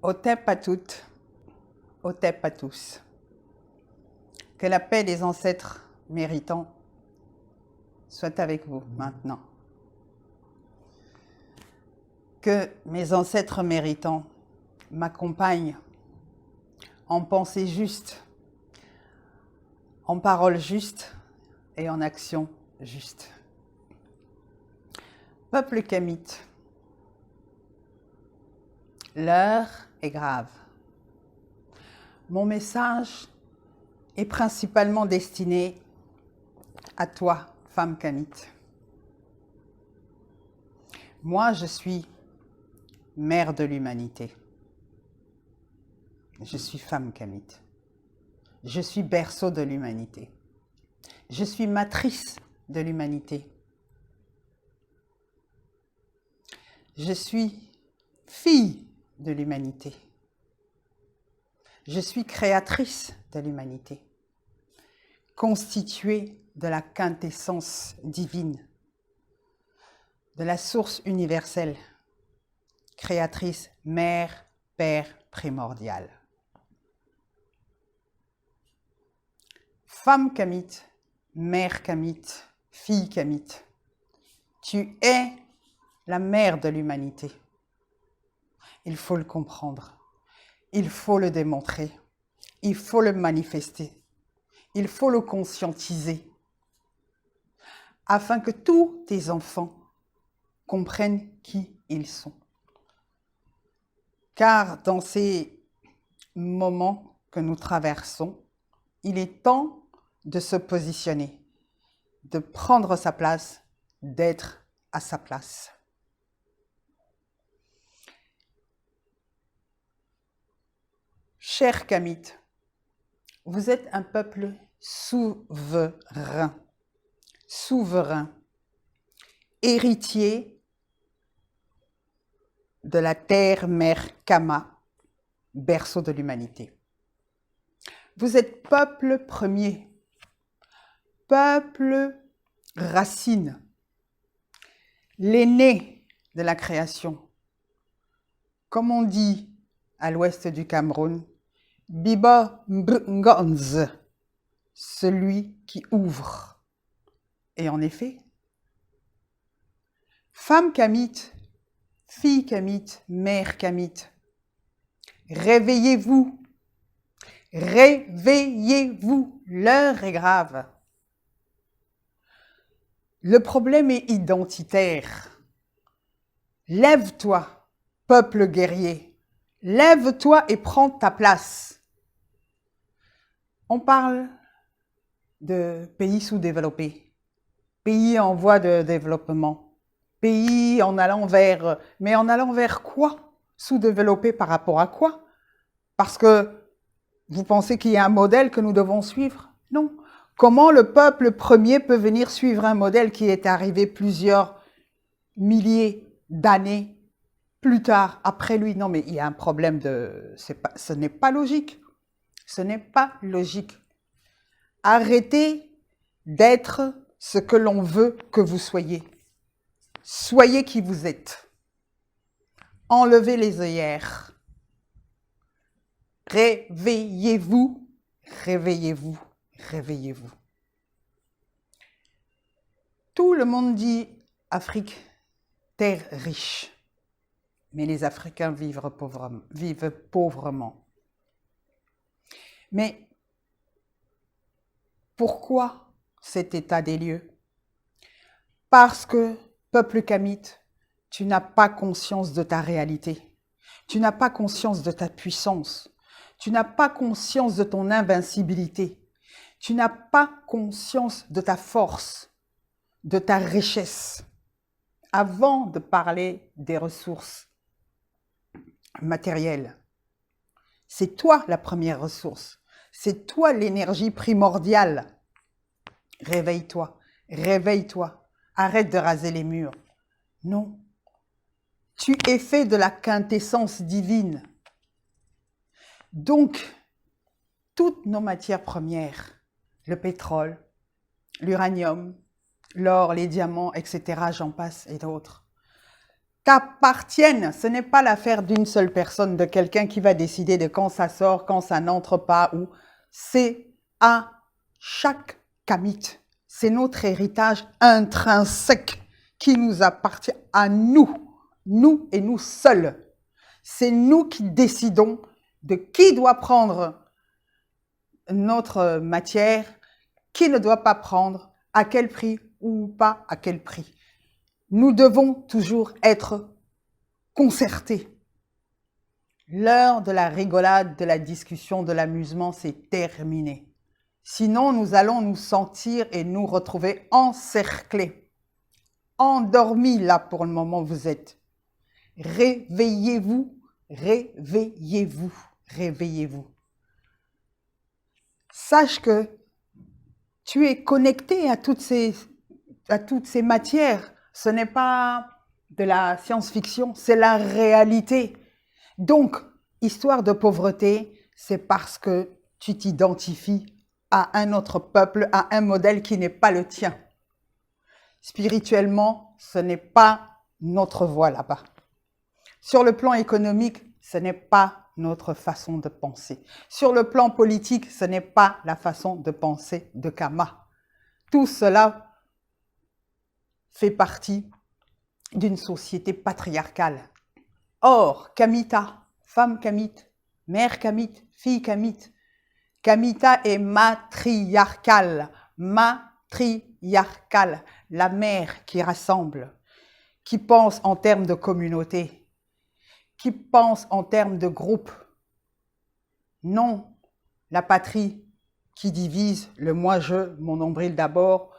Otep à toutes, Otep à tous. Que la paix des ancêtres méritants soit avec vous maintenant. Que mes ancêtres méritants m'accompagnent en pensée juste, en parole juste et en action juste. Peuple kamite, l'heure est grave. Mon message est principalement destiné à toi, femme kamite. Moi, je suis mère de l'humanité. Je suis femme kamite. Je suis berceau de l'humanité. Je suis matrice de l'humanité. Je suis fille de l'humanité. Je suis créatrice de l'humanité, constituée de la quintessence divine, de la source universelle, créatrice, mère, père primordial. Femme kamite, mère kamite, fille kamite, tu es la mère de l'humanité. Il faut le comprendre, il faut le démontrer, il faut le manifester, il faut le conscientiser, afin que tous tes enfants comprennent qui ils sont. Car dans ces moments que nous traversons, il est temps de se positionner, de prendre sa place, d'être à sa place. Chers Kamites, vous êtes un peuple souverain, héritier de la terre-mère Kama, berceau de l'humanité. Vous êtes peuple premier, peuple racine, l'aîné de la création. Comme on dit à l'ouest du Cameroun, Biba Ngonz, celui qui ouvre. Et en effet, femme kamite, fille kamite, mère kamite, réveillez-vous, réveillez-vous, l'heure est grave. Le problème est identitaire. Lève-toi, peuple guerrier. Lève-toi et prends ta place. On parle de pays sous-développés, pays en voie de développement, pays en allant vers... Mais en allant vers quoi? Sous-développé par rapport à quoi? Parce que vous pensez qu'il y a un modèle que nous devons suivre? Non. Comment le peuple premier peut venir suivre un modèle qui est arrivé plusieurs milliers d'années plus tard, après lui? Non, mais il y a un problème de... ce n'est pas logique. Ce n'est pas logique. Arrêtez d'être ce que l'on veut que vous soyez. Soyez qui vous êtes. Enlevez les œillères. Réveillez-vous, réveillez-vous, réveillez-vous. Tout le monde dit Afrique, terre riche. Mais les Africains vivent pauvrement. Mais pourquoi cet état des lieux? Parce que, peuple kamite, tu n'as pas conscience de ta réalité. Tu n'as pas conscience de ta puissance. Tu n'as pas conscience de ton invincibilité. Tu n'as pas conscience de ta force, de ta richesse. Avant de parler des ressources matérielles, c'est toi la première ressource. C'est toi l'énergie primordiale. Réveille-toi, réveille-toi. Arrête de raser les murs. Non. Tu es fait de la quintessence divine. Donc, toutes nos matières premières, le pétrole, l'uranium, l'or, les diamants, etc., j'en passe et d'autres, qu'appartiennent. Ce n'est pas l'affaire d'une seule personne, de quelqu'un qui va décider de quand ça sort, quand ça n'entre pas, ou c'est à chaque kamite. C'est notre héritage intrinsèque qui nous appartient à nous et nous seuls. C'est nous qui décidons de qui doit prendre notre matière, qui ne doit pas prendre, à quel prix ou pas à quel prix. Nous devons toujours être concertés. L'heure de la rigolade, de la discussion, de l'amusement, c'est terminé. Sinon, nous allons nous sentir et nous retrouver encerclés, endormis là pour le moment où vous êtes. Réveillez-vous, réveillez-vous, réveillez-vous. Sache que tu es connecté à toutes ces matières. Ce n'est pas de la science-fiction, c'est la réalité. Donc, histoire de pauvreté, c'est parce que tu t'identifies à un autre peuple, à un modèle qui n'est pas le tien. Spirituellement, ce n'est pas notre voie là-bas. Sur le plan économique, ce n'est pas notre façon de penser. Sur le plan politique, ce n'est pas la façon de penser de Kama. Tout cela fait partie d'une société patriarcale. Or, Kamita, femme kamite, mère kamite, fille kamite, Kamita est matriarcale, matriarcale, la mère qui rassemble, qui pense en termes de communauté, qui pense en termes de groupe. Non, la patrie qui divise, le moi-je, mon nombril d'abord,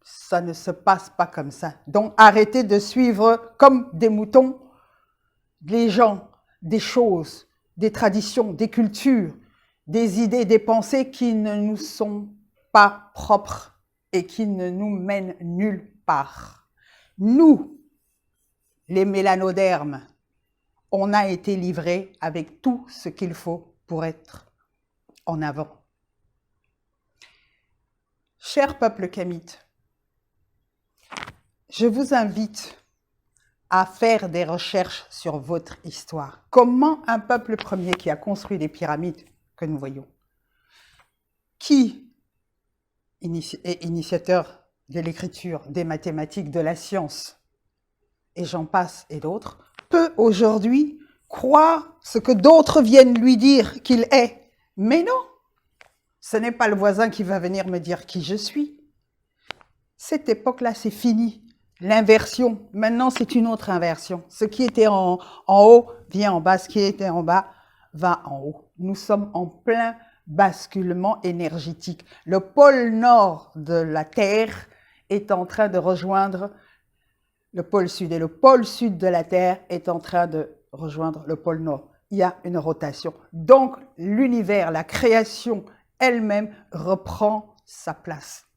ça ne se passe pas comme ça. Donc arrêtez de suivre comme des moutons les gens, des choses, des traditions, des cultures, des idées, des pensées qui ne nous sont pas propres et qui ne nous mènent nulle part. Nous, les mélanodermes, on a été livrés avec tout ce qu'il faut pour être en avant. Cher peuple kamite, je vous invite à faire des recherches sur votre histoire. Comment un peuple premier qui a construit les pyramides que nous voyons, qui est initiateur de l'écriture, des mathématiques, de la science, et j'en passe et d'autres, peut aujourd'hui croire ce que d'autres viennent lui dire qu'il est. Mais non, ce n'est pas le voisin qui va venir me dire qui je suis. Cette époque-là, c'est fini. L'inversion, maintenant c'est une autre inversion. Ce qui était en haut vient en bas, ce qui était en bas va en haut. Nous sommes en plein basculement énergétique. Le pôle nord de la Terre est en train de rejoindre le pôle sud et le pôle sud de la Terre est en train de rejoindre le pôle nord. Il y a une rotation. Donc l'univers, la création elle-même reprend sa place.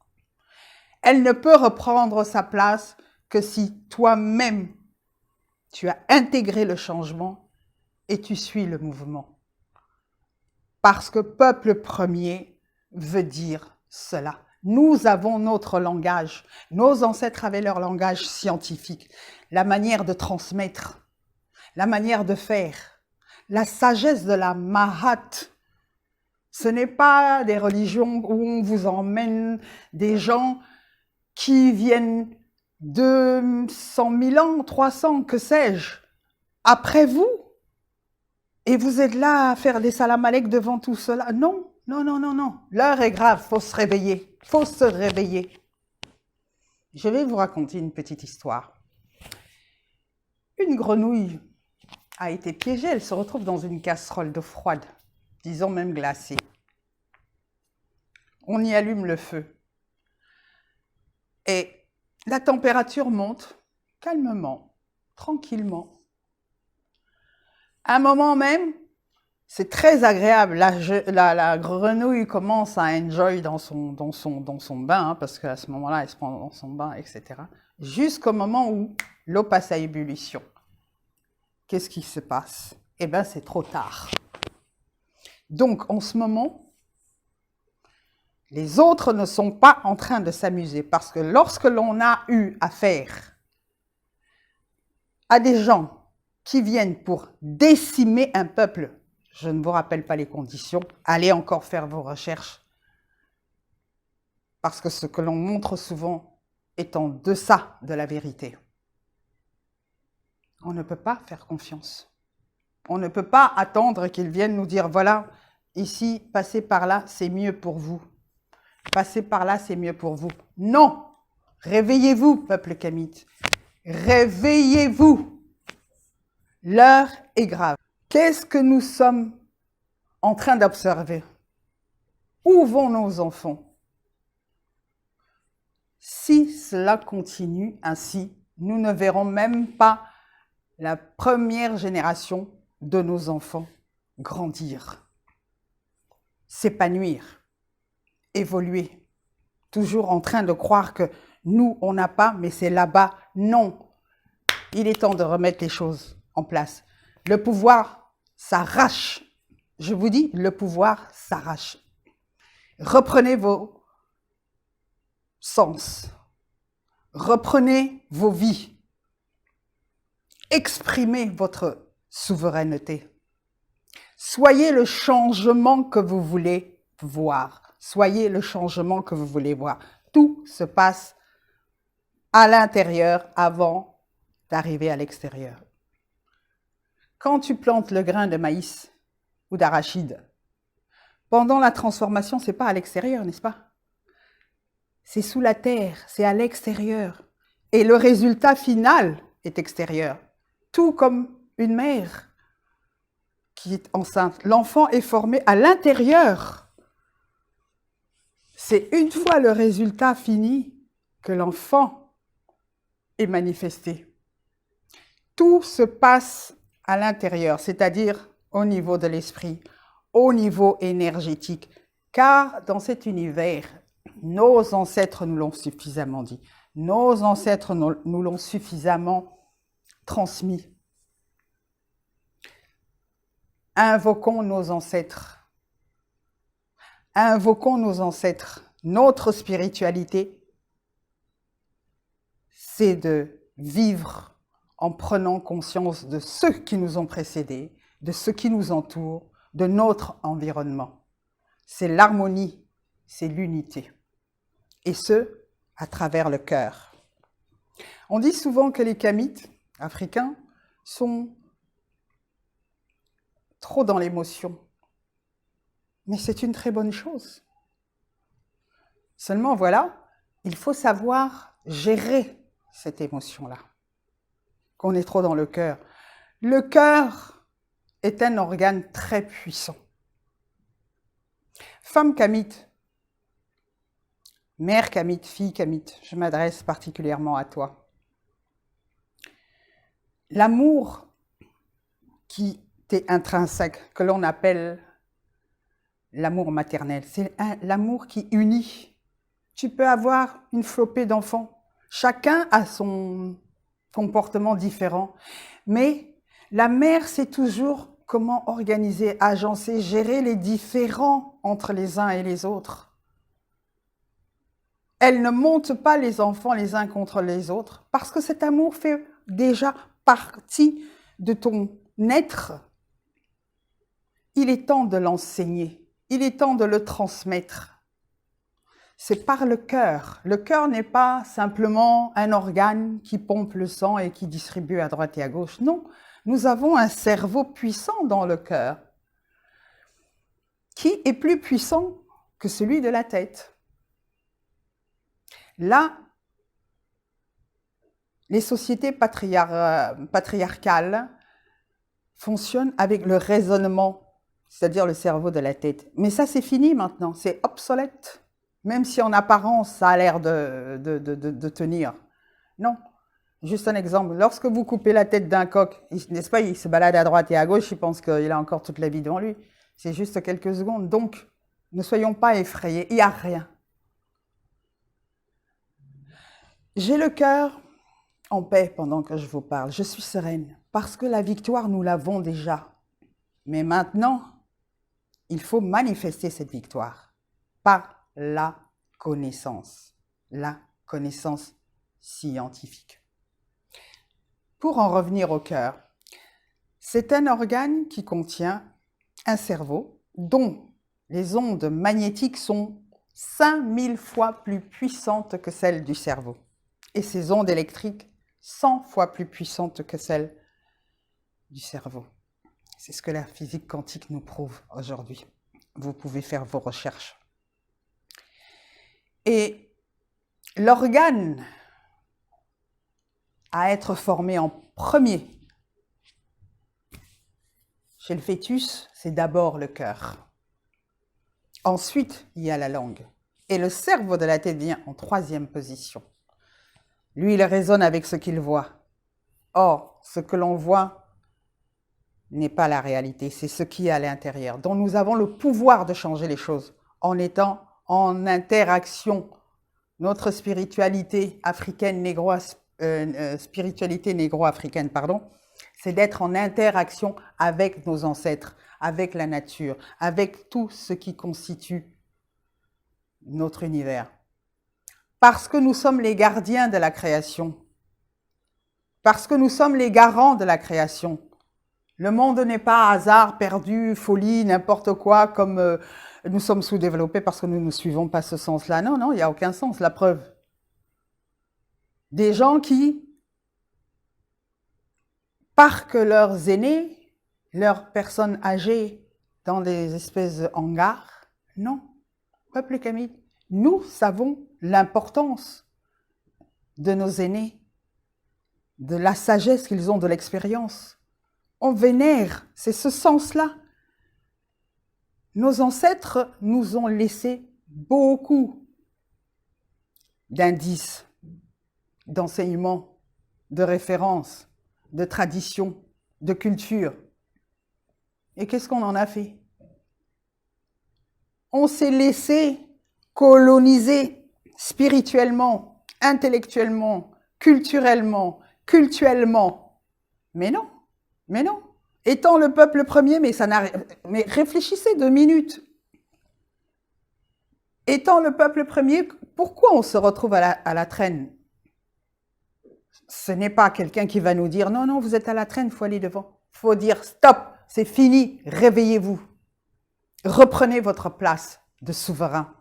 Elle ne peut reprendre sa place que si toi-même, tu as intégré le changement et tu suis le mouvement. Parce que peuple premier veut dire cela. Nous avons notre langage. Nos ancêtres avaient leur langage scientifique, la manière de transmettre, la manière de faire, la sagesse de la Mahat. Ce n'est pas des religions où on vous emmène des gens qui viennent de 100 000 ans, 300, que sais-je, après vous. Et vous êtes là à faire des salam alek devant tout cela. Non, non, non, non, non. L'heure est grave, faut se réveiller. Faut se réveiller. Je vais vous raconter une petite histoire. Une grenouille a été piégée, elle se retrouve dans une casserole d'eau froide, disons même glacée. On y allume le feu. Et la température monte calmement, tranquillement. À un moment même, c'est très agréable. La grenouille commence à enjoy dans son bain, hein, parce qu'à ce moment-là, elle se prend dans son bain, etc. Jusqu'au moment où l'eau passe à ébullition. Qu'est-ce qui se passe? Eh bien, c'est trop tard. Donc, en ce moment, les autres ne sont pas en train de s'amuser, parce que lorsque l'on a eu affaire à des gens qui viennent pour décimer un peuple, je ne vous rappelle pas les conditions, allez encore faire vos recherches, parce que ce que l'on montre souvent est en deçà de la vérité. On ne peut pas faire confiance. On ne peut pas attendre qu'ils viennent nous dire, voilà, ici, passez par là, c'est mieux pour vous. Passez par là, c'est mieux pour vous. Non! Réveillez-vous, peuple kamite. Réveillez-vous. L'heure est grave. Qu'est-ce que nous sommes en train d'observer? Où vont nos enfants? Si cela continue ainsi, nous ne verrons même pas la première génération de nos enfants grandir, s'épanouir, évoluer, toujours en train de croire que nous, on n'a pas, mais c'est là-bas. Non, il est temps de remettre les choses en place. Le pouvoir s'arrache. Je vous dis, le pouvoir s'arrache. Reprenez vos sens. Reprenez vos vies. Exprimez votre souveraineté. Soyez le changement que vous voulez voir. Soyez le changement que vous voulez voir. Tout se passe à l'intérieur avant d'arriver à l'extérieur. Quand tu plantes le grain de maïs ou d'arachide, pendant la transformation, ce n'est pas à l'extérieur, n'est-ce pas? C'est sous la terre, c'est à l'extérieur. Et le résultat final est extérieur. Tout comme une mère qui est enceinte. L'enfant est formé à l'intérieur. C'est une fois le résultat fini que l'enfant est manifesté. Tout se passe à l'intérieur, c'est-à-dire au niveau de l'esprit, au niveau énergétique. Car dans cet univers, nos ancêtres nous l'ont suffisamment dit. Nos ancêtres nous l'ont suffisamment transmis. Invoquons nos ancêtres. Invoquons nos ancêtres. Notre spiritualité, c'est de vivre en prenant conscience de ceux qui nous ont précédés, de ce qui nous entoure, de notre environnement. C'est l'harmonie, c'est l'unité. Et ce, à travers le cœur. On dit souvent que les kamites africains sont trop dans l'émotion. Mais c'est une très bonne chose. Seulement, voilà, il faut savoir gérer cette émotion-là. Qu'on est trop dans le cœur. Le cœur est un organe très puissant. Femme kamite, mère kamite, fille kamite, je m'adresse particulièrement à toi. L'amour qui t'est intrinsèque, que l'on appelle l'amour maternel, c'est l'amour qui unit. Tu peux avoir une flopée d'enfants. Chacun a son comportement différent. Mais la mère sait toujours comment organiser, agencer, gérer les différends entre les uns et les autres. Elle ne monte pas les enfants les uns contre les autres parce que cet amour fait déjà partie de ton être. Il est temps de l'enseigner. Il est temps de le transmettre. C'est par le cœur. Le cœur n'est pas simplement un organe qui pompe le sang et qui distribue à droite et à gauche. Non, nous avons un cerveau puissant dans le cœur qui est plus puissant que celui de la tête. Là, les sociétés patriarcales fonctionnent avec le raisonnement, c'est-à-dire le cerveau de la tête. Mais ça, c'est fini maintenant, c'est obsolète. Même si en apparence, ça a l'air de tenir. Non. Juste un exemple. Lorsque vous coupez la tête d'un coq, n'est-ce pas, il se balade à droite et à gauche, il pense qu'il a encore toute la vie devant lui. C'est juste quelques secondes. Donc, ne soyons pas effrayés. Il n'y a rien. J'ai le cœur en paix pendant que je vous parle. Je suis sereine. Parce que la victoire, nous l'avons déjà. Mais maintenant, il faut manifester cette victoire par la connaissance scientifique. Pour en revenir au cœur, c'est un organe qui contient un cerveau dont les ondes magnétiques sont 5000 fois plus puissantes que celles du cerveau. Et ces ondes électriques 100 fois plus puissantes que celles du cerveau. C'est ce que la physique quantique nous prouve aujourd'hui. Vous pouvez faire vos recherches. Et l'organe à être formé en premier chez le fœtus, c'est d'abord le cœur. Ensuite, il y a la langue. Et le cerveau de la tête vient en troisième position. Lui, il raisonne avec ce qu'il voit. Or, ce que l'on voit n'est pas la réalité, c'est ce qui est à l'intérieur. Donc nous avons le pouvoir de changer les choses en étant en interaction. Notre spiritualité africaine, négro-africaine, c'est d'être en interaction avec nos ancêtres, avec la nature, avec tout ce qui constitue notre univers. Parce que nous sommes les gardiens de la création, parce que nous sommes les garants de la création. Le monde n'est pas hasard, perdu, folie, n'importe quoi, comme nous sommes sous-développés parce que nous ne suivons pas ce sens-là. Non, non, il n'y a aucun sens, la preuve. Des gens qui parquent leurs aînés, leurs personnes âgées dans des espèces de hangars. Non, peuple kamite, nous savons l'importance de nos aînés, de la sagesse qu'ils ont, de l'expérience. On vénère, c'est ce sens-là. Nos ancêtres nous ont laissé beaucoup d'indices, d'enseignements, de références, de traditions, de culture. Et qu'est-ce qu'on en a fait? On s'est laissé coloniser spirituellement, intellectuellement, culturellement, cultuellement. Mais non. Mais non, étant le peuple premier, mais réfléchissez 2 minutes. Étant le peuple premier, pourquoi on se retrouve à la traîne? Ce n'est pas quelqu'un qui va nous dire, non, non, vous êtes à la traîne, il faut aller devant. Il faut dire, stop, c'est fini, réveillez-vous. Reprenez votre place de souverain.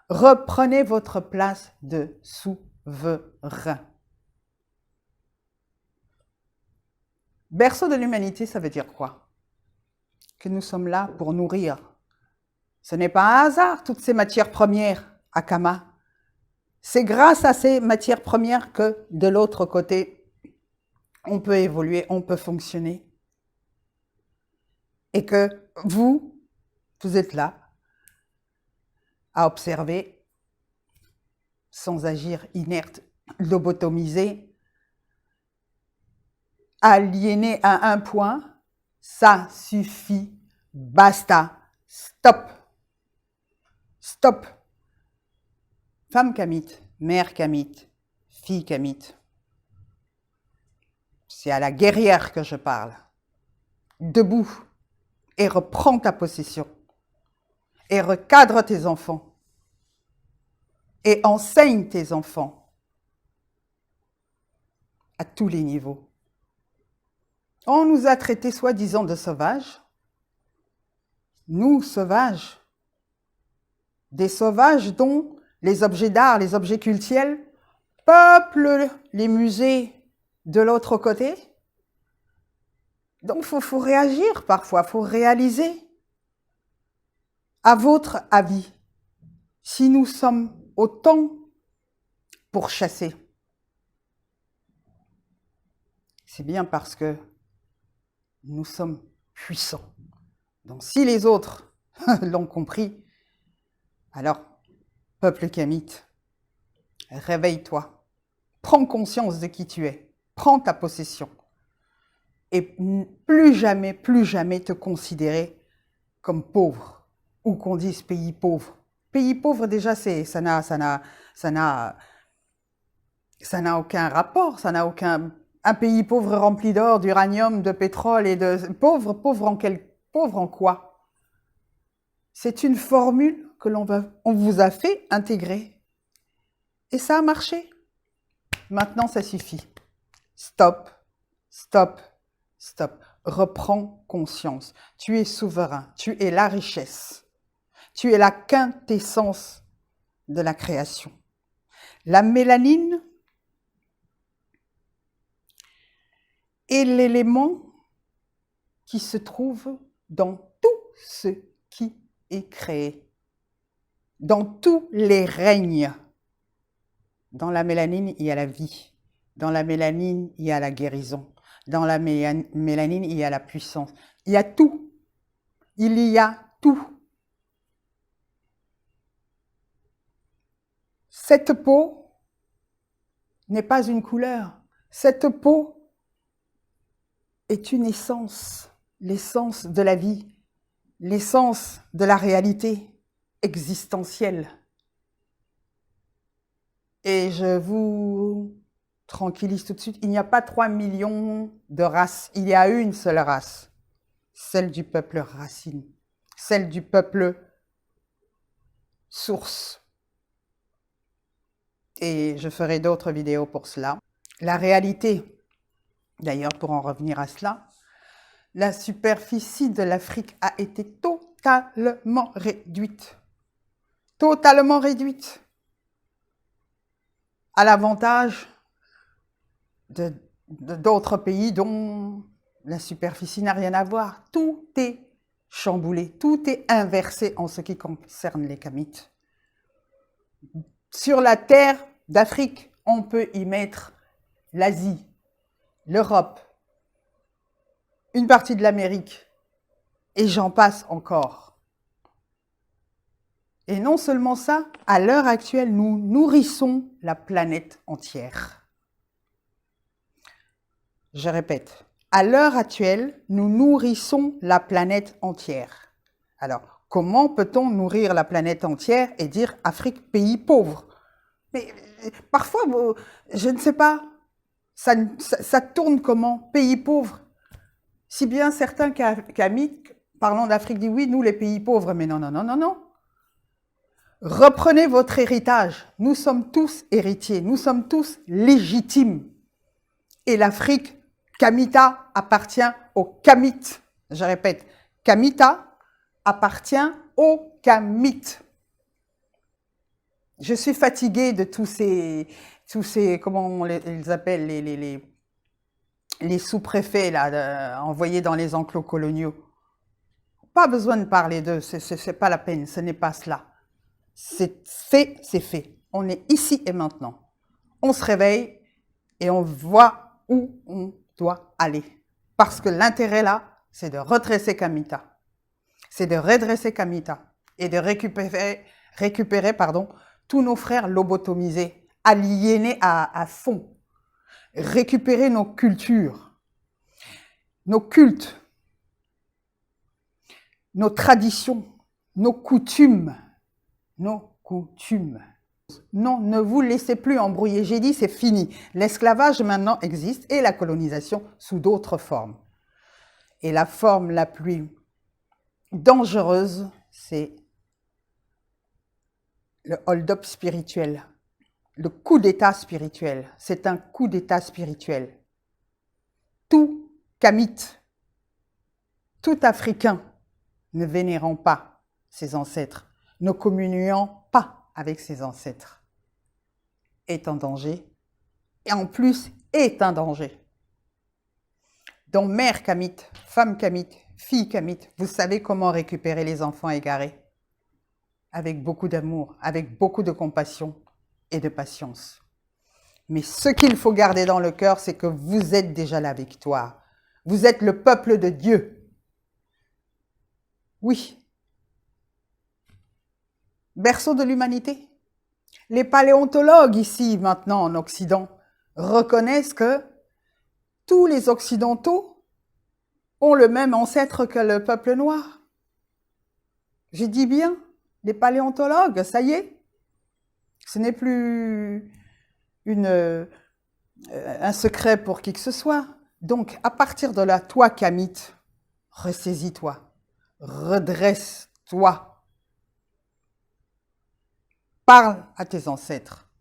Reprenez votre place de souverain. Berceau de l'humanité, ça veut dire quoi? Que nous sommes là pour nourrir. Ce n'est pas un hasard, toutes ces matières premières, Akama. C'est grâce à ces matières premières que, de l'autre côté, on peut évoluer, on peut fonctionner. Et que vous êtes là à observer, sans agir inerte, lobotomisé, aliéné à un point, ça suffit, basta, stop, stop. Femme kamite, mère kamite, fille kamite, c'est à la guerrière que je parle. Debout et reprends ta possession et recadre tes enfants et enseigne tes enfants à tous les niveaux. On nous a traités soi-disant de sauvages. Nous, sauvages. Des sauvages dont les objets d'art, les objets cultuels peuplent les musées de l'autre côté. Donc, faut réagir parfois, faut réaliser. À votre avis, si nous sommes autant pour chasser, c'est bien parce que nous sommes puissants. Donc si les autres l'ont compris, alors, peuple kamite, réveille-toi, prends conscience de qui tu es, prends ta possession et plus jamais te considérer comme pauvre ou qu'on dise pays pauvre. Pays pauvre déjà, ça n'a aucun rapport, ça n'a aucun... Un pays pauvre rempli d'or, d'uranium, de pétrole et de... Pauvre en quoi? C'est une formule que on vous a fait intégrer. Et ça a marché. Maintenant, ça suffit. Stop, stop, stop. Reprends conscience. Tu es souverain, tu es la richesse. Tu es la quintessence de la création. La mélanine est l'élément qui se trouve dans tout ce qui est créé, dans tous les règnes. Dans la mélanine, il y a la vie. Dans la mélanine, il y a la guérison. Dans la mélanine, il y a la puissance. Il y a tout. Il y a tout. Cette peau n'est pas une couleur. Cette peau est une essence, l'essence de la vie, l'essence de la réalité existentielle. Et je vous tranquillise tout de suite, il n'y a pas 3 millions de races, il y a une seule race, celle du peuple racine, celle du peuple source. Et je ferai d'autres vidéos pour cela. La réalité, d'ailleurs pour en revenir à cela, la superficie de l'Afrique a été totalement réduite. Totalement réduite. À l'avantage d'autres pays dont la superficie n'a rien à voir. Tout est chamboulé, tout est inversé en ce qui concerne les Kamites. Sur la terre d'Afrique, on peut y mettre l'Asie, l'Europe, une partie de l'Amérique, et j'en passe encore. Et non seulement ça, à l'heure actuelle, nous nourrissons la planète entière. Je répète, à l'heure actuelle, nous nourrissons la planète entière. Alors, comment peut-on nourrir la planète entière et dire Afrique, pays pauvre? Mais parfois, je ne sais pas, ça tourne comment? Pays pauvre? Si bien certains Kamites, parlant d'Afrique, disent oui, nous les pays pauvres, mais non, non, non, non, non. Reprenez votre héritage. Nous sommes tous héritiers, nous sommes tous légitimes. Et l'Afrique, Kamita, appartient aux Kamites. Je répète, Kamita appartient aux Kamites. Je suis fatiguée de tous ces comment on les appelle, les sous-préfets là, envoyés dans les enclos coloniaux. Pas besoin de parler d'eux, c'est pas la peine, ce n'est pas cela. C'est fait, c'est fait. On est ici et maintenant. On se réveille et on voit où on doit aller. Parce que l'intérêt là, c'est de redresser Kamita. C'est de redresser Kamita et de récupérer tous nos frères lobotomisés, aliénés à fond. Récupérer nos cultures, nos cultes, nos traditions, nos coutumes. Nos coutumes. Non, ne vous laissez plus embrouiller. J'ai dit, c'est fini. L'esclavage maintenant existe et la colonisation sous d'autres formes. Et la forme la plus dangereuse, c'est le hold-up spirituel, le coup d'état spirituel. C'est un coup d'état spirituel. Tout Kamite, tout Africain ne vénérant pas ses ancêtres, ne communiant pas avec ses ancêtres, est en danger, et en plus est un danger. Donc mère Kamite, femme Kamite, fille Kamite, vous savez comment récupérer les enfants égarés? Avec beaucoup d'amour, avec beaucoup de compassion et de patience. Mais ce qu'il faut garder dans le cœur, c'est que vous êtes déjà la victoire. Vous êtes le peuple de Dieu. Oui. Berceau de l'humanité. Les paléontologues ici, maintenant en Occident, reconnaissent que tous les Occidentaux ont le même ancêtre que le peuple noir. J'ai dit bien, les paléontologues, ça y est. Ce n'est plus un secret pour qui que ce soit. Donc, à partir de là, toi, Kamite, ressaisis-toi, redresse-toi. Parle à tes ancêtres.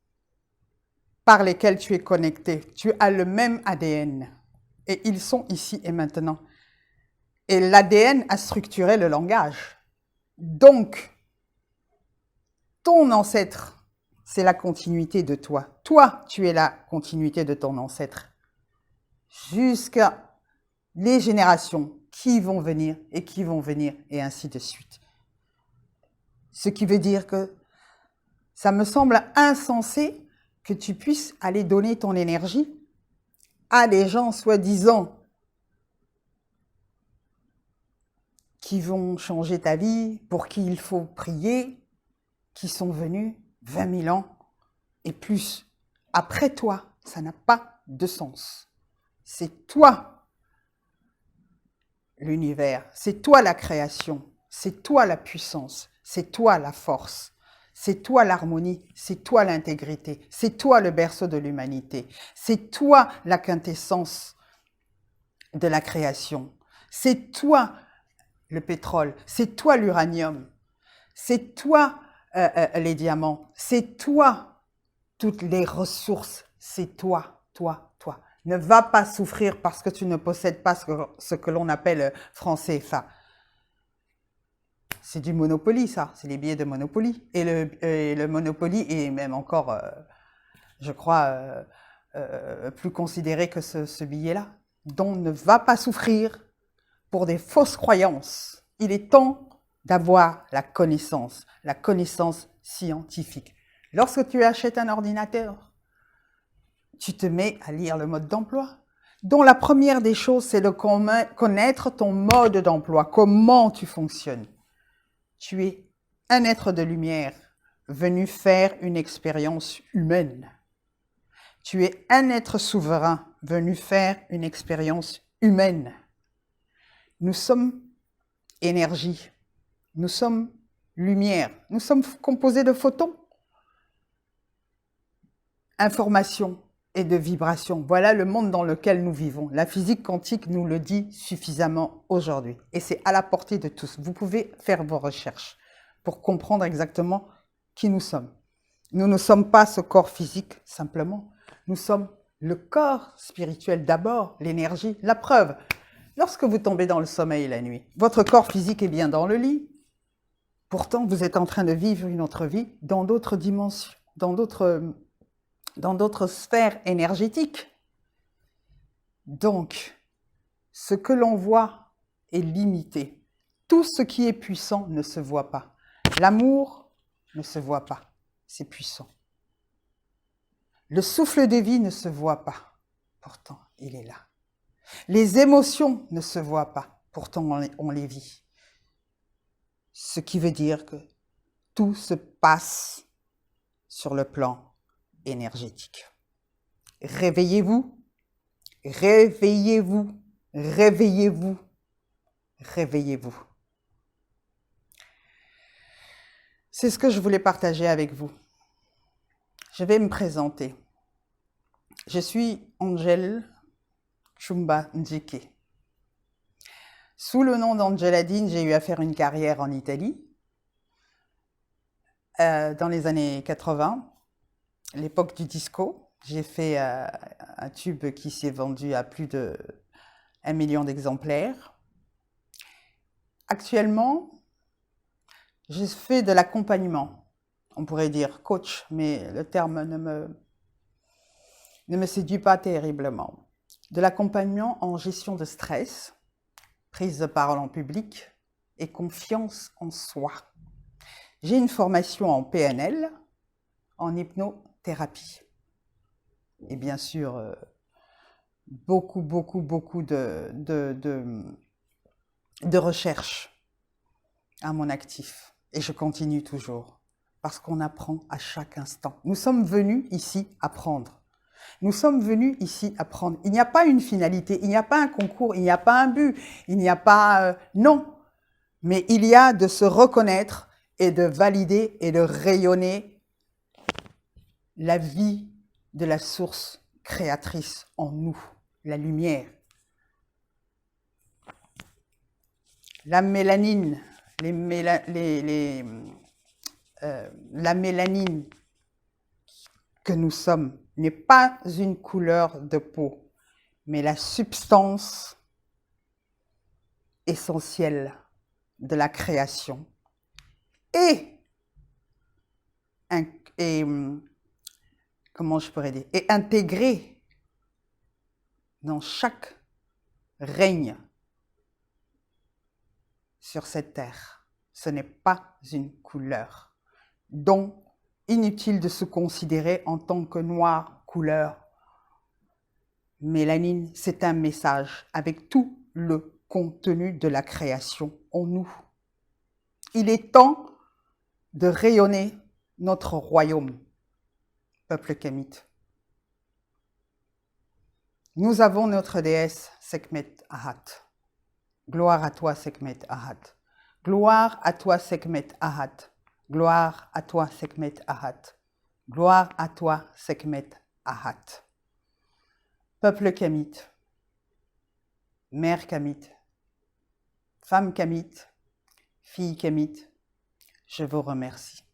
par lesquels tu es connecté. Tu as le même ADN. Et ils sont ici et maintenant. Et l'ADN a structuré le langage. Donc, ton ancêtre, c'est la continuité de toi. Toi, tu es la continuité de ton ancêtre. Jusqu'à les générations qui vont venir et qui vont venir et ainsi de suite. Ce qui veut dire que ça me semble insensé que tu puisses aller donner ton énergie à des gens soi-disant qui vont changer ta vie, pour qui il faut prier, qui sont venus 20 000 ans et plus. Après toi, ça n'a pas de sens. C'est toi l'univers, c'est toi la création, c'est toi la puissance, c'est toi la force, c'est toi l'harmonie, c'est toi l'intégrité, c'est toi le berceau de l'humanité, c'est toi la quintessence de la création, c'est toi le pétrole, c'est toi l'uranium, c'est toi les diamants, c'est toi toutes les ressources, c'est toi, toi, toi. Ne va pas souffrir parce que tu ne possèdes pas ce que l'on appelle franc CFA. C'est du Monopoly, ça. C'est les billets de Monopoly. Et le Monopoly est même encore, je crois, plus considéré que ce billet-là. Donc, ne va pas souffrir pour des fausses croyances. Il est temps d'avoir la connaissance scientifique. Lorsque tu achètes un ordinateur, tu te mets à lire le mode d'emploi, dont la première des choses, c'est de connaître ton mode d'emploi, comment tu fonctionnes. Tu es un être de lumière venu faire une expérience humaine. Tu es un être souverain venu faire une expérience humaine. Nous sommes énergie, nous sommes lumière, nous sommes composés de photons, information et de vibrations. Voilà le monde dans lequel nous vivons. La physique quantique nous le dit suffisamment aujourd'hui. Et c'est à la portée de tous. Vous pouvez faire vos recherches pour comprendre exactement qui nous sommes. Nous ne sommes pas ce corps physique simplement. Nous sommes le corps spirituel d'abord, l'énergie. La preuve, lorsque vous tombez dans le sommeil la nuit, votre corps physique est bien dans le lit. Pourtant, vous êtes en train de vivre une autre vie dans d'autres dimensions, dans d'autres sphères énergétiques. Donc, ce que l'on voit est limité. Tout ce qui est puissant ne se voit pas. L'amour ne se voit pas, c'est puissant. Le souffle de vie ne se voit pas, pourtant il est là. Les émotions ne se voient pas, pourtant on les vit. Ce qui veut dire que tout se passe sur le plan énergétique. Réveillez-vous, réveillez-vous, réveillez-vous, réveillez-vous. C'est ce que je voulais partager avec vous. Je vais me présenter. Je suis Angel Chumba Njike. Sous le nom d'Angeladine, j'ai eu à faire une carrière en Italie dans les années 80, l'époque du disco. J'ai fait un tube qui s'est vendu à plus de 1 million d'exemplaires. Actuellement, je fais de l'accompagnement. On pourrait dire coach, mais le terme ne me séduit pas terriblement. De l'accompagnement en gestion de stress, prise de parole en public et confiance en soi. J'ai une formation en PNL, en hypnothérapie. Et bien sûr, beaucoup de recherche à mon actif. Et je continue toujours, parce qu'on apprend à chaque instant. Nous sommes venus ici apprendre. Nous sommes venus ici apprendre. Il n'y a pas une finalité, il n'y a pas un concours, il n'y a pas un but, il n'y a pas... non, mais il y a de se reconnaître et de valider et de rayonner la vie de la source créatrice en nous, la lumière. La mélanine, la mélanine que nous sommes n'est pas une couleur de peau, mais la substance essentielle de la création et comment je pourrais dire, et intégrée dans chaque règne sur cette terre. Ce n'est pas une couleur. Donc, inutile de se considérer en tant que noir, couleur. Mélanine, c'est un message avec tout le contenu de la création en nous. Il est temps de rayonner notre royaume, peuple kamite. Nous avons notre déesse Sekhmet Ahat. Gloire à toi, Sekhmet Ahat. Gloire à toi, Sekhmet Ahat. Gloire à toi, Sekhmet Ahat. Gloire à toi, Sekhmet Ahat. Peuple kamite, mère kamite, femme kamite, fille kamite, je vous remercie.